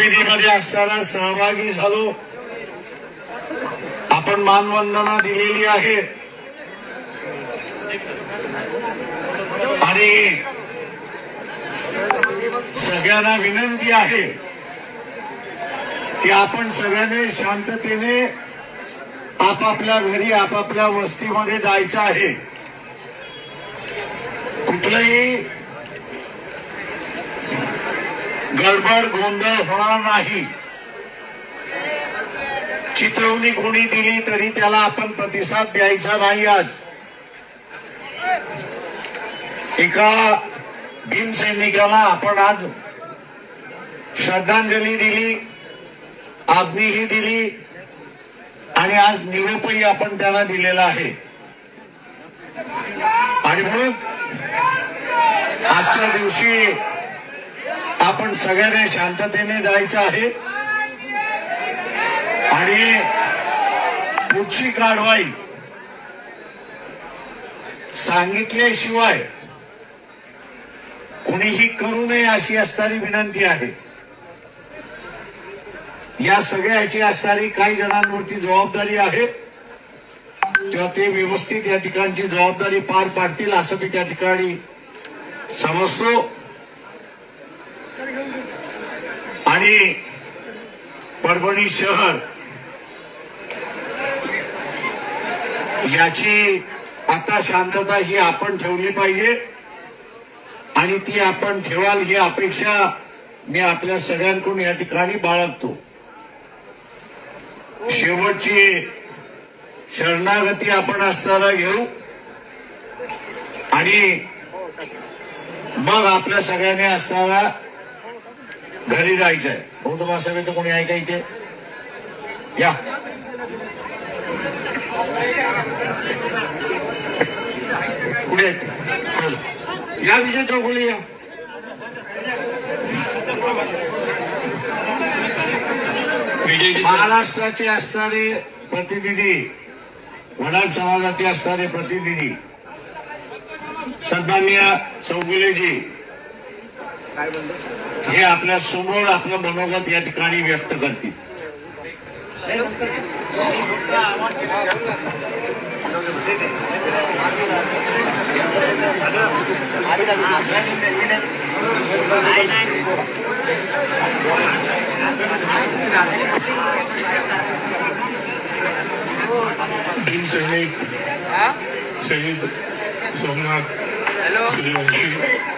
प्रतिनिधीमध्ये असताना सहभागी झालो, आपण मानवंदना दिलेली आहे आणि सगळ्यांना विनंती आहे की आपण सगळ्यांनी शांततेने आपापल्या घरी आपापल्या वस्तीमध्ये जायचं आहे. कुठलंही गडबड गोंधळ होणार नाही. चित्रवणी कोणी दिली तरी त्याला आपण प्रतिसाद द्यायचा नाही. आज एका भीमसैनिकाला आपण आज श्रद्धांजली दिली, आज्ञाही दिली आणि आज निरोपही आपण त्यांना दिलेला आहे. आणि म्हणून आजच्या दिवशी आपण सगळ्यांनी शांततेने जायचं आहे आणि पुढची कारवाई सांगितल्याशिवाय कोणीही करू नये अशी असणारी विनंती आहे. या सगळ्याची असणारी काही जणांवरती जबाबदारी आहे, तेव्हा ते व्यवस्थित या ठिकाणची जबाबदारी पार पाडतील असं मी त्या ठिकाणी समजतो. आणि परभणी शहर याची आता शांतता ही आपण ठेवली पाहिजे आणि ती आपण ठेवाल ही अपेक्षा मी आपल्या सगळ्यांकडून या ठिकाणी बाळगतो. शेवटची शरणागती आपण असताना घेऊ आणि मग आपल्या सगळ्यांनी असताना घरी जायचंय. बौद्ध महासभेचं कोणी आहे का इथे? या पुढे या विजय चौगुले या. महाराष्ट्राचे असणारे प्रतिनिधी, वडार समाजाचे असणारे प्रतिनिधी सन्माननीय चौगुलेजी हे आपल्या समोर आपलं मनोगत या ठिकाणी व्यक्त करतील. भीम सैनिक शहीद सोमनाथ सूर्यवंशी